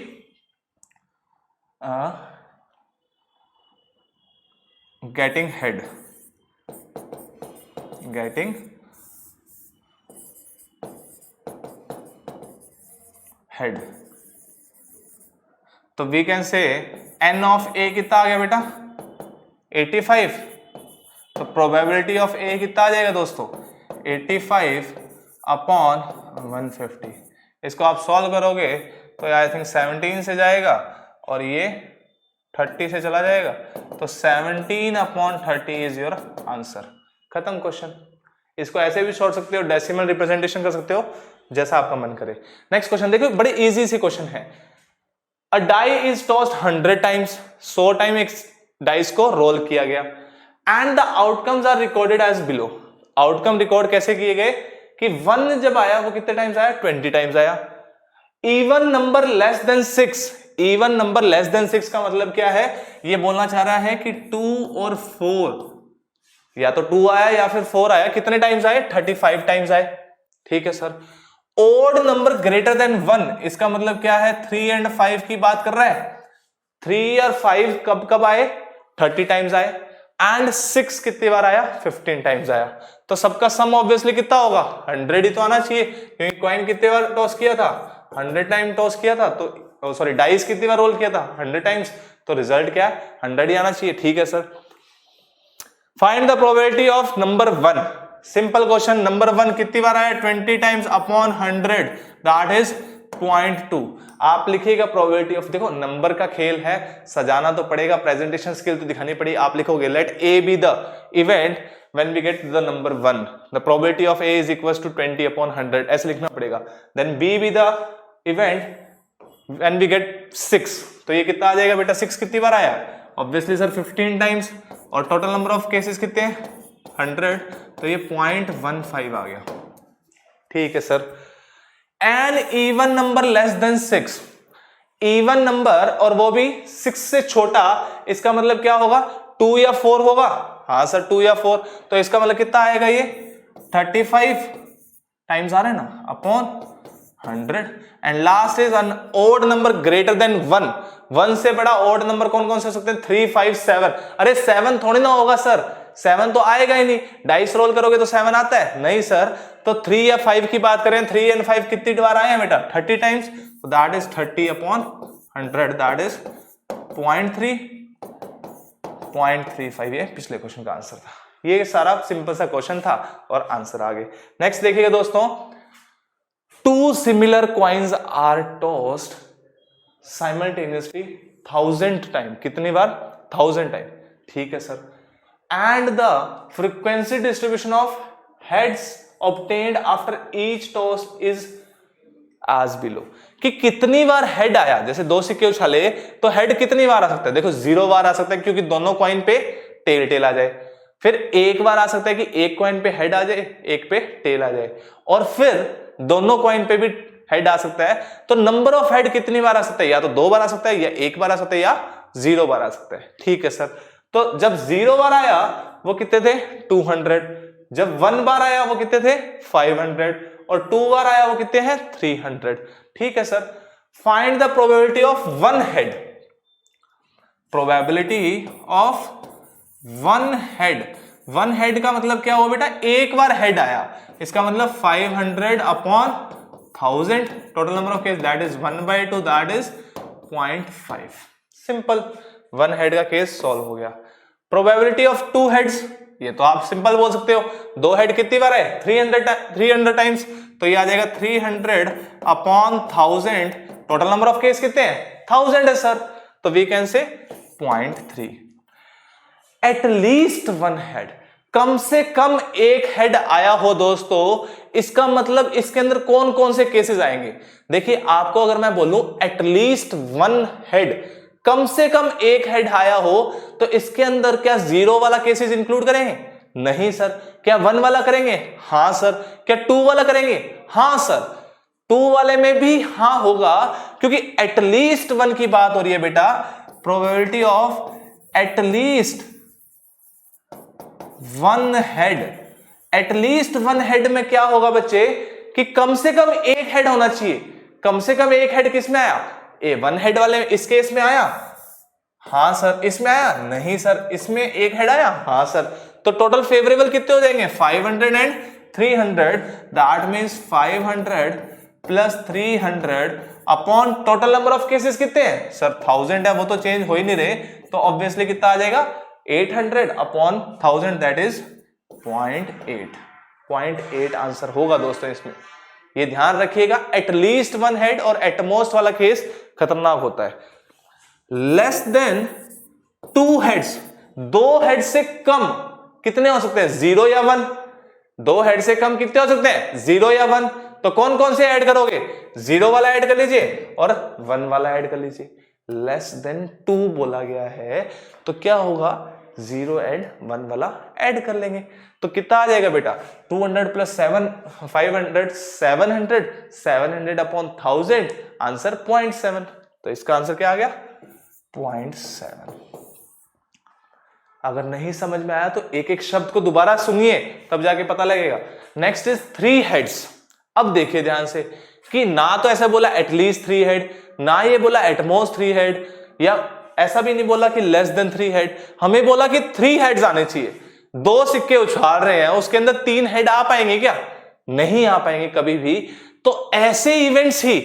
getting head तो we can say n of a कितना आ गया बेटा 85, तो प्रोबेबिलिटी ऑफ a कितना आ जाएगा दोस्तों 85 अपॉन 150। इसको आप सॉल्व करोगे तो आई थिंक 17 से जाएगा और ये 30 से चला जाएगा, तो 17 अपॉन 30 इज योर आंसर, खत्म क्वेश्चन। इसको ऐसे भी छोड़ सकते हो, डेसिमल रिप्रेजेंटेशन कर सकते हो, जैसा आपका मन करे। नेक्स्ट क्वेश्चन देखो, बड़ी इजी सी क्वेश्चन है। A die is tossed 100 times, 100 time एक डाइस को रोल किया गया, and the outcomes are recorded as below. Outcome record कैसे किए गए कि 1 जब आया वो कितने टाइम्स आया 20 टाइम्स आया। Even number less than 6, even number less than 6 का मतलब क्या है, ये बोलना चाह रहा है कि 2 और 4, या तो 2 आया या फिर 4 आया, कितने टाइम्स आए 35 टाइम्स आए, ठीक है सर। ओड नंबर ग्रेटर देन 1, इसका मतलब क्या है 3 एंड 5 की बात कर रहा है, 3 और 5 कब कब आए 30 टाइम्स आए, एंड 6 कितनी बार आया 15 टाइम्स आया। तो सबका सम ऑब्वियसली कितना होगा 100 ही तो आना चाहिए, क्योंकि कॉइन कितने बार टॉस किया था 100 टाइम टॉस किया था, तो सॉरी डाइस कितनी बार रोल किया था 100 टाइम्स, तो रिजल्ट क्या है 100 ही आना चाहिए, ठीक है sir. Find the probability of number 1, simple question, number 1 कितनी बार आया 20 टाइम्स अपॉन 100, दैट इज 0.2। आप लिखिएगा प्रोबेबिलिटी ऑफ, देखो नंबर का खेल है, सजाना तो पड़ेगा, प्रेजेंटेशन स्किल तो दिखानी पड़ेगी। आप लिखोगे let A be the event when we get the number 1, the probability of A is equals to 20 upon 100, ऐसे लिखना पड़ेगा। then B be the event when we get 6, तो ये कितना आ जाएगा बेटा 6 कितनी बार आया ऑब्वियसली सर 15 टाइम्स, और टोटल नंबर ऑफ केसेस कितने हैं 100, तो ये 0.15 आ गया, ठीक है सर। An even number less than 6, even number और वो भी 6 से छोटा, इसका मतलब क्या होगा 2 या 4 होगा, हाँ सर 2 या 4, तो इसका मतलब कितना आएगा ये 35 टाइम्स आ रहे हैं ना upon 100। And last is an odd number greater than 1, 1 से बड़ा ओड नंबर कौन कौन से हो सकते हैं 3 5 7, अरे 7 थोड़ी ना होगा सर, 7 तो आएगा ही नहीं, डाइस रोल करोगे तो 7 आता है नहीं सर, तो 3 या 5 की बात करें 3 एंड 5 कितनी बार आए हैं बेटा 30 टाइम्स, तो that is 30 upon 100, that is 0.35, ये पिछले क्वेश्चन का आंसर था। ये सारा सिंपल सा क्वेश्चन था और आंसर आ गए। नेक्स्ट देखिएगा दोस्तों, 2 similar coins are tossed simultaneously 1000 time, कितनी बार 1000 टाइम, ठीक है sir. And the frequency distribution of heads obtained after each toss is as below, कि कितनी बार हेड आया, जैसे 2 सिक्के उछाले तो हेड कितनी बार आ सकता है, देखो 0 बार आ सकता है क्योंकि दोनों कॉइन पे टेल टेल आ जाए, फिर एक बार आ सकता है कि एक कॉइन पे हेड आ जाए एक पे टेल आ जाए, और फिर दोनों कॉइन पे भी हेड आ सकता है, तो नंबर ऑफ हेड कितनी बार आ सकता है? या तो 2 बार आ सकता है, या 1 बार आ सकता है, या 0 बार आ सकता है। ठीक है सर, तो जब 0 बार आया वो कितने थे? 200। जब 1 बार आया वो कितने थे? 500। और 2 बार आया वो कितने हैं? 300। ठीक है sir, find the probability of 1 head. Probability of 1 head. 1 head का मतलब क्या हुआ बेटा? एक बार हेड आया, इसका मतलब 500 upon 1000, total number of case that is 1/2, that is 0.5। Simple, 1 head का केस सॉल्व हो गया। प्रोबेबिलिटी ऑफ 2 हेड्स, ये तो आप सिंपल बोल सकते हो, 2 हेड कितनी बार है? 300 टाइम्स, तो ये आ जाएगा 300 upon 1000, total number of case कितने हैं? 1000 है सर, तो वी कैन से 0.3। एट लीस्ट 1 हेड, कम से कम एक हेड आया हो दोस्तों, इसका मतलब इसके अंदर कौन कौन से केसेस आएंगे? देखिए, आपको अगर मैं बोलूं एट लीस्ट 1 हेड, कम से कम एक हेड आया हो, तो इसके अंदर क्या 0 वाला केसेस इंक्लूड करेंगे? नहीं सर। क्या 1 वाला करेंगे? हां सर। क्या 2 वाला करेंगे? हां सर। 2 वाले में भी हां होगा, क्योंकि एट लीस्ट 1 की बात हो रही है बेटा। Probability of at least 1 head, at least 1 head में क्या होगा बच्चे कि कम से कम एक हेड होना चाहिए। कम से कम एक हेड किस में आया? 1 हेड वाले इस केस में आया? हां सर। इसमें आया? नहीं सर। इसमें एक हेड आया? हां सर। तो टोटल फेवरेबल कितने हो जाएंगे? 500 and 300, that means 500 plus 300 upon total number of cases कितने हैं सर? 1000 है, वो तो चेंज हो ही नहीं रहे, तो ऑब्वियसली कितना आ जाएगा? 800 अपॉन 1000, दैट इज 0.8। 0.8 आंसर होगा दोस्तों इसमें, ये ध्यान रखिएगा। एटलीस्ट 1 हेड और एटमोस्ट वाला केस खतरनाक होता है। लेस देन 2 हेड्स, 2 हेड से कम कितने हो सकते हैं? 0 या 1। 2 हेड से कम कितने हो सकते हैं? 0 या 1। तो कौन कौन से ऐड करोगे? 0 वाला ऐड कर लीजिए और 1 वाला ऐड कर लीजिए। लेस देन 2 बोला गया है, तो क्या होगा? 0 ऐड 1 वाला ऐड कर लेंगे, तो कितना आ जाएगा बेटा? 200 प्लस 500 700 अपॉन 1000, आंसर 0.7। तो इसका आंसर क्या आ गया? 0.7। अगर नहीं समझ में आया तो एक एक शब्द को दोबारा सुनिए, तब जाके पता लगेगा। Next is 3 heads. अब देखिए ध्यान से कि ना तो ऐसा बोला एटलीस्ट 3 हेड, ना ये बोला एटमोस्ट 3 हेड, या ऐसा भी नहीं बोला कि लेस देन 3 हेड, हमें बोला कि 3 हेड्स आने चाहिए। 2 सिक्के उछाल रहे हैं, उसके अंदर 3 हेड आ पाएंगे क्या? नहीं आ पाएंगे कभी भी। तो ऐसे इवेंट्स ही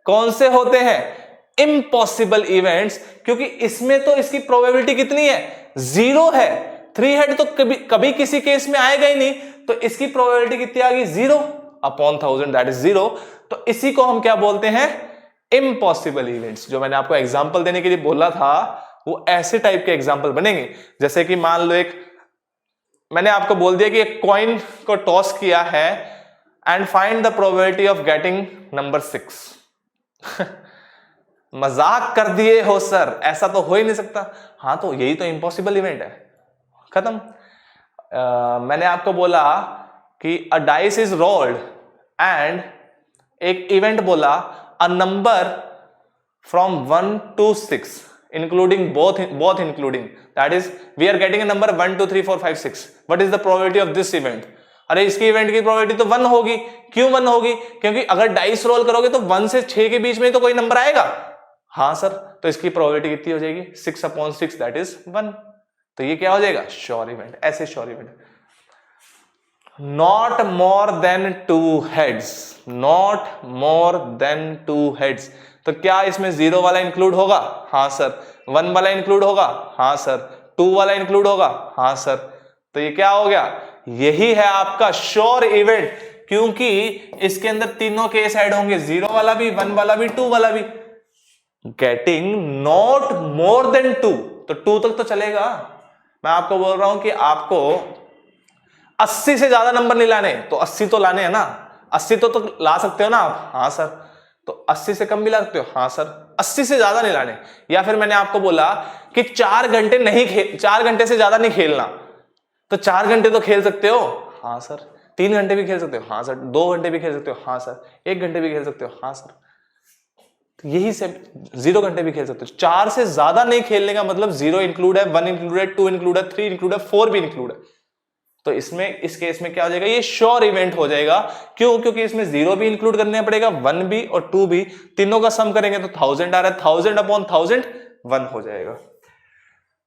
कौन से होते हैं? इम्पॉसिबल इवेंट्स, क्योंकि इसमें तो इसकी प्रोबेबिलिटी कितनी है? 0 है। 3 हेड तो कभी किसी केस में आएगा ही नहीं, तो इसकी प्रोबेबिलिटी कितनी आ गई? 0 अपॉन 1000, दैट इज 0। तो इसी को हम क्या बोलते हैं? Impossible events. जो मैंने आपको एग्जांपल देने के लिए बोला था, वो ऐसे टाइप के एग्जांपल बनेंगे। जैसे कि मान लो मैंने आपको बोल दिया कि एक कॉइन को टॉस किया है and find the probability of getting number 6। मजाक कर दिए हो सर, ऐसा तो हो ही नहीं सकता। हाँ, तो यही तो इम्पॉसिबल इवेंट है, खत्म। मैंने आपको बोला कि अ डाइस इज रोल्ड एंड एक इवेंट बोला a number from 1 to 6 including both including, that is we are getting a number 1 2 3 4 5 6, what is the probability of this event? अरे इसकी इवेंट की प्रोबेबिलिटी तो 1 होगी। क्यों 1 होगी? क्योंकि अगर डाइस रोल करोगे तो 1 से 6 के बीच में तो कोई नंबर आएगा। हाँ सर, तो इसकी प्रोबेबिलिटी कितनी हो जाएगी? 6 अपॉन 6, दैट इज 1। तो ये क्या हो जाएगा? Sure event. ऐसे sure event. Not more than 2 heads, not more than 2 heads. तो क्या इसमें 0 वाला इंक्लूड होगा? हाँ सर। 1 वाला इंक्लूड होगा? हाँ सर। 2 वाला इंक्लूड होगा? हाँ सर। तो ये क्या हो गया? यही है आपका श्योर इवेंट, क्योंकि इसके अंदर तीनों केस ऐड होंगे, 0 वाला भी, 1 वाला भी, 2 वाला भी। गेटिंग नॉट मोर देन 2, तो 2 तक तो चलेगा। मैं आपको बोल रहा हूं कि आपको 80 से ज्यादा नंबर नहीं लाने, तो 80 तो लाने हैं ना। 80 तो ला सकते हो ना आप? हाँ सर। तो 80 से कम भी ला सकते हो? हाँ सर। 80 से ज्यादा नहीं लाने। या फिर मैंने आपको बोला कि 4 घंटे से ज्यादा नहीं खेलना, तो 4 घंटे तो खेल सकते हो? हाँ सर। 3 घंटे भी खेल सकते हो, हाँ सर। 2 घंटे भी खेल सकते हो, हाँ सर। 1 घंटे भी खेल सकते हो, हाँ सर। तो यही से 0 घंटे भी खेल सकते हो। 4 से ज्यादा नहीं खेलने का मतलब 0 इंक्लूड है, 1 इंक्लूड है, 2 इंक्लूड है, 3 इंक्लूड है, 4 भी इंक्लूड है। तो इसमें, इस केस में क्या हो जाएगा, ये श्योर इवेंट हो जाएगा। क्यों? क्योंकि इसमें 0 भी इंक्लूड करना पड़ेगा, 1 भी और 2 भी, तीनों का सम करेंगे तो 1000 आ रहा है, 1000 अपॉन 1000 1 हो जाएगा।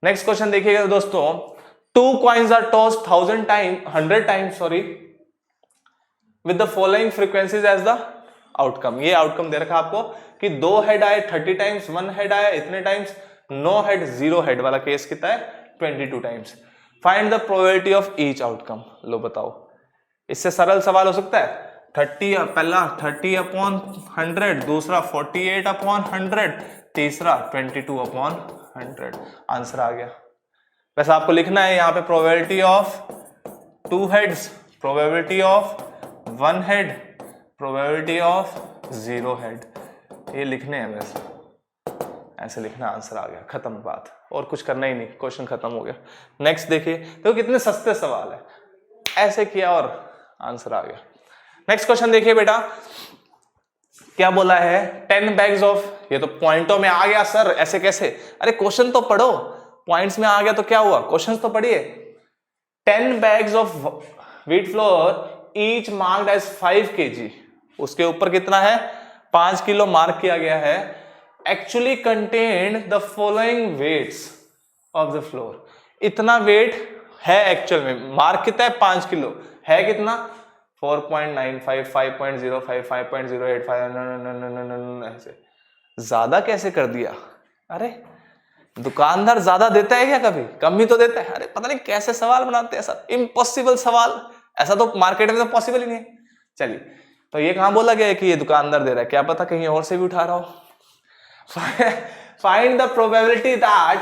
नेक्स्ट क्वेश्चन देखिएगा दोस्तों, 2 coins are tossed 100 times with the following frequencies as the outcome। ये आउटकम दे रखा आपको कि 2 हेड आए 30 टाइम्स, 1 हेड आया इतने टाइम्स, 9 हेड 0 हेड वाला केस कितना है 22 times. Find the probability of each outcome. लो बताओ, इससे सरल सवाल हो सकता है। 30 पहला 30 अपॉन 100, दूसरा 48 अपॉन 100, तीसरा 22 अपॉन 100। आंसर आ गया। वैसे आपको लिखना है यहाँ पे probability of 2 heads, probability of 1 head, probability of 0 head, ये लिखने हैं। वैसे ऐसे लिखना, आंसर आ गया, खत्म बात, और कुछ करना ही नहीं, क्वेश्चन खत्म हो गया। नेक्स्ट देखिए, तो कितने सस्ते सवाल है, ऐसे किया और आंसर आ गया। नेक्स्ट क्वेश्चन देखिए बेटा, क्या बोला है, 10 बैग्स ऑफ, ये तो पॉइंटों में आ गया सर, ऐसे कैसे? अरे क्वेश्चन तो पढ़ो, पॉइंट्स में आ गया तो क्या हुआ, क्वेश्चन तो पढ़िए। 10 bags of wheat flour each marked as 5 kg, उसके ऊपर कितना है 5 किलो मार्क किया गया है। Actually contained the following weights of the flour, इतना वेट है एक्चुअल में, मार्क कितना है 5 किलो, है कितना 4.95, 5.05, 5.085, ऐसे ज्यादा कैसे कर दिया? अरे दुकानदार ज्यादा देता है क्या? कभी कम ही तो देता है। अरे पता नहीं कैसे सवाल बनाते हैं सर, इम्पॉसिबल सवाल, ऐसा तो मार्केट में तो पॉसिबल ही नहीं है। चलिए, तो ये कहां बोला गया है कि ये दुकानदार दे रहा है, क्या पता कहीं और से भी उठा रहा हो। Find the probability that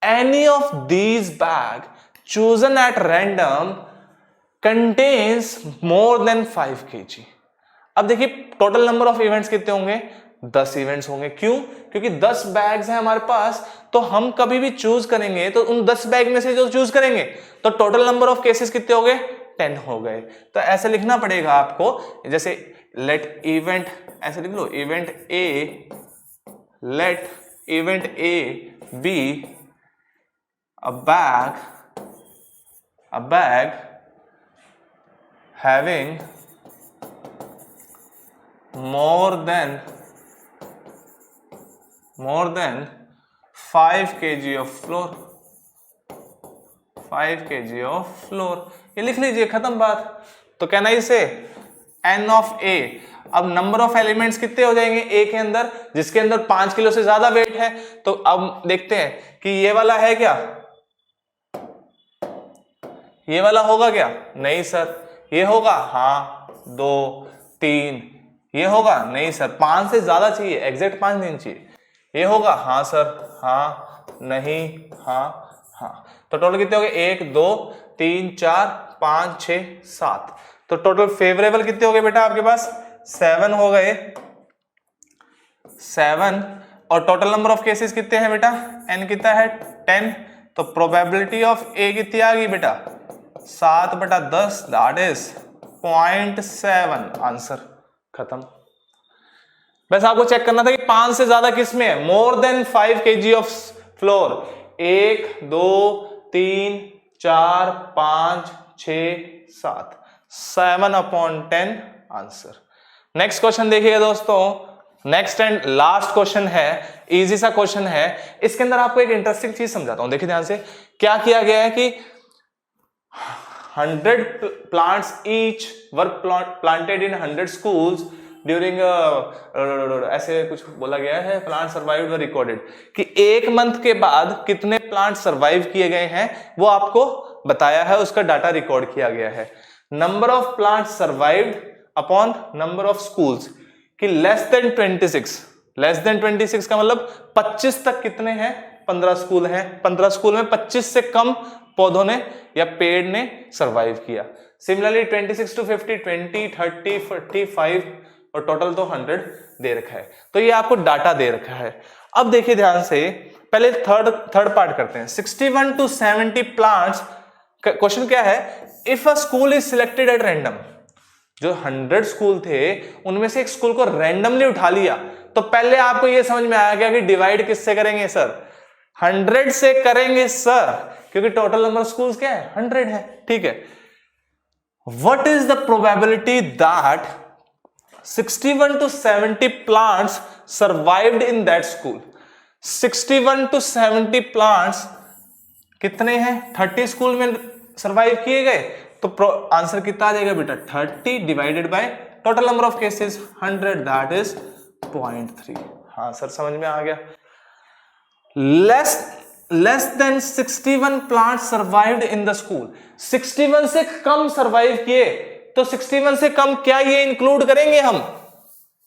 any of these bag chosen at random contains more than 5 kg। अब देखिए टोटल नंबर ऑफ इवेंट्स कितने होंगे, 10 इवेंट्स होंगे। क्यों? क्योंकि 10 बैग्स हैं हमारे पास, तो हम कभी भी चूज करेंगे तो उन 10 बैग में से जो चूज करेंगे, तो टोटल नंबर ऑफ केसेस कितने हो गए 10 हो गए। तो ऐसे लिखना पड़ेगा आपको, जैसे लेट इवेंट, ऐसे लिख लो, event A, let event A B a bag having more than 5 kg of flour, 5 kg of flour, ये लिख लीजिए, खत्म बात। तो कहना इसे n ऑफ a। अब नंबर ऑफ एलिमेंट्स कितने हो जाएंगे a के अंदर, जिसके अंदर 5 किलो से ज्यादा वेट है। तो अब देखते हैं कि ये वाला है क्या, ये वाला होगा क्या? नहीं सर। ये होगा? हाँ। 2 3, ये होगा? नहीं सर। 5 से ज्यादा चाहिए, एग्जैक्ट 5 नहीं चाहिए। ये होगा? हाँ सर। हाँ, नहीं, हाँ, हाँ। तो टोटल कितने हो गए, 1 2 3 4 5 6 7। तो टोटल फेवरेबल कितने हो गए बेटा आपके पास, 7 हो गए, 7। और टोटल नंबर ऑफ केसेस कितने हैं बेटा, n कितना है 10। तो प्रोबेबिलिटी ऑफ a कितनी आ गई बेटा, 7/10, दैट इज 0.7। आंसर खत्म। बस आपको चेक करना था कि 5 से ज्यादा किस में है, more than 5 kg of floor. 1 2 3 4 5 6 7, 7/10 answer. Next question देखिएगा दोस्तों, नेक्स्ट एंड लास्ट क्वेश्चन है, इजी सा क्वेश्चन है। इसके अंदर आपको एक इंटरेस्टिंग चीज समझाता हूं, देखिए ध्यान से। क्या किया गया है कि 100 plants each were planted in 100 schools during ऐसे कुछ बोला गया है, प्लांट सर्वाइव्ड वर रिकॉर्डेड, कि 1 मंथ के बाद कितने प्लांट सर्वाइव किए गए हैं वो आपको बताया है, उसका डाटा रिकॉर्ड किया गया है। Number of plant survived upon number of schools कि लेस देन 26, लेस देन 26 का मतलब 25 तक कितने हैं, 15 स्कूल हैं। 15 स्कूल में 25 से कम पौधों ने या पेड़ ने सरवाइव किया। सिमिलरली 26 to 50, 20, 30, 45 और टोटल तो 100 दे रखा है। तो ये आपको डाटा दे रखा है। अब देखिए ध्यान से, पहले थर्ड पार्ट करते हैं। 61 to 70 प्लांट्स क्वेश्चन क्या है, if a school is selected at random, जो 100 स्कूल थे उनमें से एक स्कूल को रैंडमली उठा लिया, तो पहले आपको यह समझ में आया क्या कि डिवाइड किससे करेंगे सर, 100 से करेंगे सर, क्योंकि टोटल नंबर ऑफ स्कूल्स क्या है 100 है, ठीक है। What is the probability that 61 to 70 plants survived in that school? 61 to 70 plants कितने हैं, 30 स्कूल में सरवाइव किए गए, तो आंसर कितना आ जाएगा बेटा 30 divided by total number of cases 100, that is 0.3। हाँ सर समझ में आ गया। Less than 61 plant survived in the school, 61 से कम सर्वाइव किए, तो 61 से कम क्या ये इंक्लूड करेंगे हम,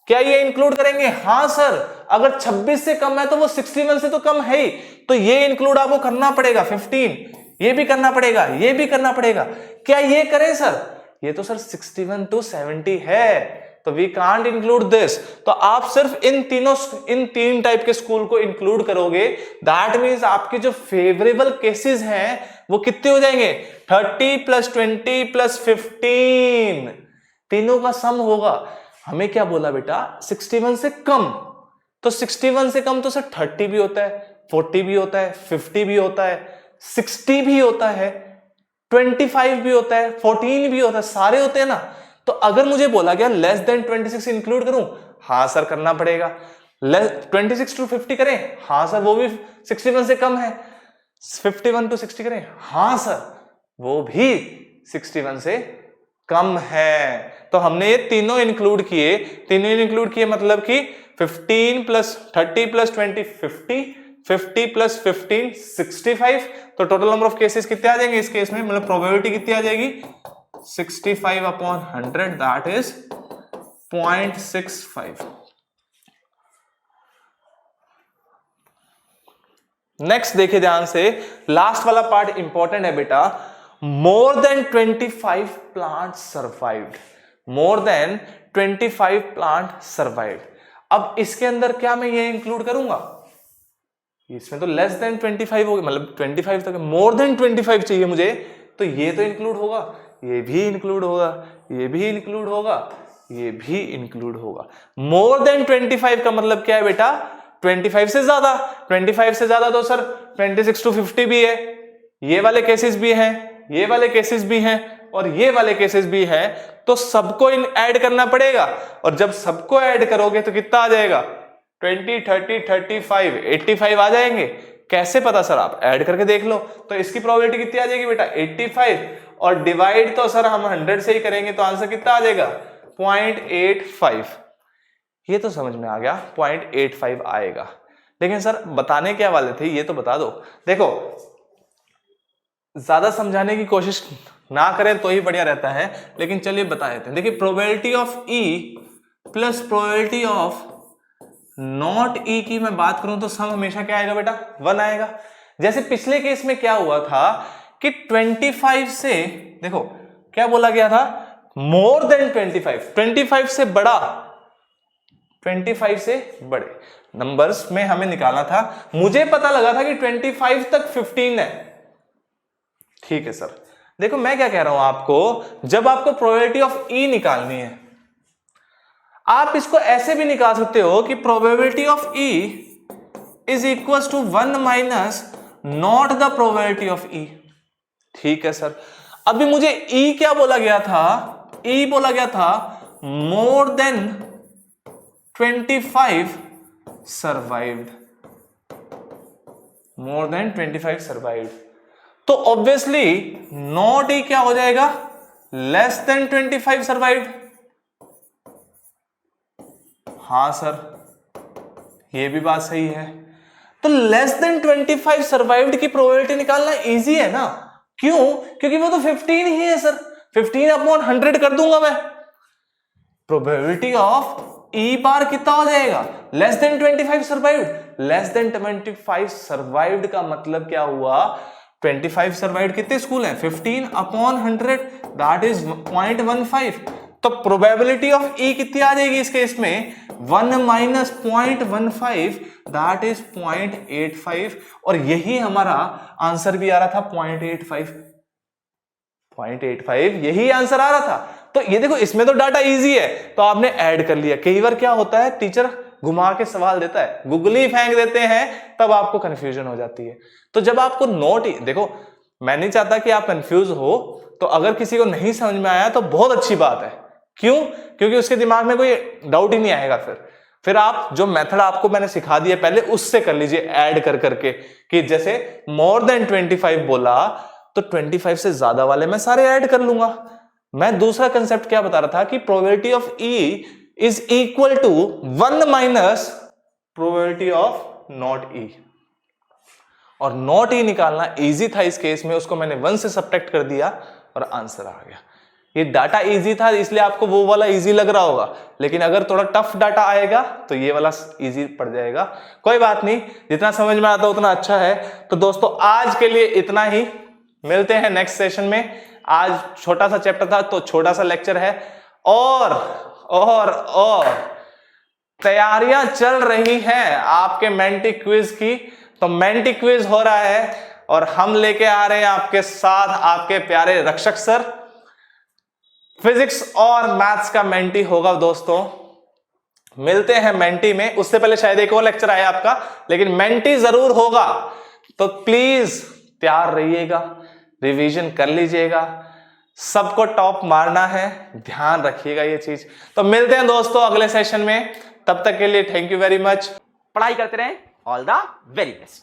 क्या ये इंक्लूड करेंगे? हाँ सर, अगर 26 से कम है तो वो 61 से तो कम है ही, तो ये इंक्लूड आपको करना पड़ेगा, 15 ये भी करना पड़ेगा, ये भी करना पड़ेगा। क्या ये करें सर? ये तो सर 61 to 70 है, तो वी कांट इंक्लूड दिस। तो आप सिर्फ इन तीन टाइप के स्कूल को इंक्लूड करोगे, दैट मींस आपके जो फेवरेबल केसेस हैं वो कितने हो जाएंगे, 30 + 20 + 15, तीनों का सम होगा। हमें क्या बोला बेटा 61 से कम, तो 61 से कम तो सर 30 भी होता है, 40 भी होता है, 50 भी होता है, 60 भी होता है, 25 भी होता है, 14 भी होता है, सारे होते हैं ना। तो अगर मुझे बोला गया लेस देन 26 इंक्लूड करूं, हाँ सर करना पड़ेगा। 26 to 50 करें, हाँ सर वो भी 61 से कम है। 51 to 60 करें, हाँ सर वो भी 61 से कम है। तो हमने ये तीनों इंक्लूड किए, मतलब कि 15 + 30 + 20 50, 50 + 15 65। तो टोटल नंबर ऑफ केसेस कितने आ जाएंगे इस केस में, मतलब प्रोबेबिलिटी कितनी आ जाएगी 65/100, दैट इज 0.65। नेक्स्ट देखिए ध्यान से, लास्ट वाला पार्ट इंपॉर्टेंट है बेटा। More than 25 plant survived, more than 25 plant survived. अब इसके अंदर क्या मैं ये इंक्लूड करूंगा, इसमें तो लेस देन 25 हो गया, मतलब 25 तक, मोर देन 25 चाहिए मुझे, तो ये तो इंक्लूड होगा, ये भी इंक्लूड होगा, ये भी इंक्लूड होगा, ये भी इंक्लूड होगा। मोर देन 25 का मतलब क्या है बेटा, 25 से ज्यादा, 25 से ज्यादा तो सर 26 to 50 भी है, ये वाले केसेस भी हैं, ये वाले केसेस भी हैं, और ये वाले केसेस भी हैं, तो सबको ऐड करना पड़ेगा। और जब सबको ऐड करोगे तो कितना आ जाएगा, 20 30 35 85 आ जाएंगे। कैसे पता सर, आप ऐड करके देख लो। तो इसकी प्रोबेबिलिटी कितनी आ जाएगी बेटा 85, और डिवाइड तो सर हम 100 से ही करेंगे, तो आंसर कितना आ जाएगा 0.85। ये तो समझ में आ गया, 0.85 आएगा। लेकिन सर बताने क्या वाले थे ये तो बता दो। देखो ज्यादा समझाने की कोशिश ना करें तो ही बढ़िया रहता है, लेकिन चलिए बता देते हैं। देखिए probability of E plus probability of not E की मैं बात करूं तो सम हमेशा क्या आएगा बेटा 1 आएगा। जैसे पिछले केस में क्या हुआ था कि 25 से, देखो क्या बोला गया था, मोर देन 25 से बड़ा, 25 से बड़े नंबर्स में हमें निकालना था। मुझे पता लगा था कि 25 तक 15 है, ठीक है सर। देखो मैं क्या कह रहा हूं आपको, जब आपको प्रोबेबिलिटी ऑफ E निकालनी है, आप इसको ऐसे भी निकाल सकते हो कि probability of E is equal to 1 minus not the probability of E, ठीक है सर। अभी मुझे E क्या बोला गया था, E बोला गया था more than 25 survived, more than 25 survived. तो ऑब्वियसली नॉट E क्या हो जाएगा, लेस देन 25 सर्वाइव्ड। हाँ सर ये भी बात सही है। तो लेस देन 25 सर्वाइव्ड की प्रोबेबिलिटी निकालना इजी है ना, क्यों? क्योंकि वो तो 15 ही है सर, 15/100 कर दूंगा मैं। प्रोबेबिलिटी ऑफ E बार कितना हो जाएगा, less than 25 survived. Less than 25 survived का मतलब क्या हुआ, 25 सर्वाइव्ड कितने स्कूल हैं, 15/100, दैट इज 0.15। तो प्रोबेबिलिटी ऑफ E कितनी आ जाएगी इस केस में, 1 माइनस 0.15, दैट इज 0.85। और यही हमारा आंसर भी आ रहा था 0.85। 0.85, यही आंसर आ रहा था। तो ये देखो, इसमें तो डाटा इजी है तो आपने ऐड कर लिया। कई बार क्या होता है, टीचर घुमा के सवाल देता है, गुगली फेंक देते हैं, तब आपको कंफ्यूजन हो जाती है। तो जब आपको नोट, देखो मैं नहीं चाहता कि आप कंफ्यूज हो, तो अगर किसी को नहीं समझ में आया तो बहुत अच्छी बात है। क्यों? क्योंकि उसके दिमाग में कोई डाउट ही नहीं आएगा। फिर आप जो मेथड आपको मैंने सिखा दिया पहले, उससे कर लीजिए ऐड कर करके, कि जैसे मोर देन 25 बोला तो 25 से ज्यादा वाले मैं सारे ऐड कर लूंगा। मैं दूसरा कंसेप्ट क्या बता रहा था कि probability of E is equal to 1 minus probability of not E, और नॉट ई निकालना इजी था इस केस में, उसको मैंने 1 से सब्ट्रैक्ट कर दिया और आंसर आ गया। ये डाटा इजी था इसलिए आपको वो वाला इजी लग रहा होगा, लेकिन अगर थोड़ा टफ डाटा आएगा तो ये वाला इजी पड़ जाएगा। कोई बात नहीं, जितना समझ में आता उतना अच्छा है। तो दोस्तों आज के लिए इतना ही, मिलते हैं नेक्स्ट सेशन में। आज छोटा सा चैप्टर था तो छोटा सा लेक्चर है, और तैयारियां चल रही हैं आपके मेंटी क्विज की। तो मेंटी क्विज हो रहा है और हम लेके आ रहे हैं आपके साथ आपके प्यारे रक्षक सर। फिजिक्स और मैथ्स का मेंटी होगा दोस्तों। मिलते हैं मेंटी में, उससे पहले शायद एक और लेक्चर आया आपका, लेकिन मेंटी जरूर होगा। तो प्लीज तैयार रहिएगा, रिवीजन कर लीजिएगा, सबको टॉप मारना है, ध्यान रखिएगा ये चीज। तो मिलते हैं दोस्तों अगले सेशन में, तब तक के लिए थैंक यू वेरी मच। पढ़ाई करते रहें, ऑल द वेरी बेस्ट।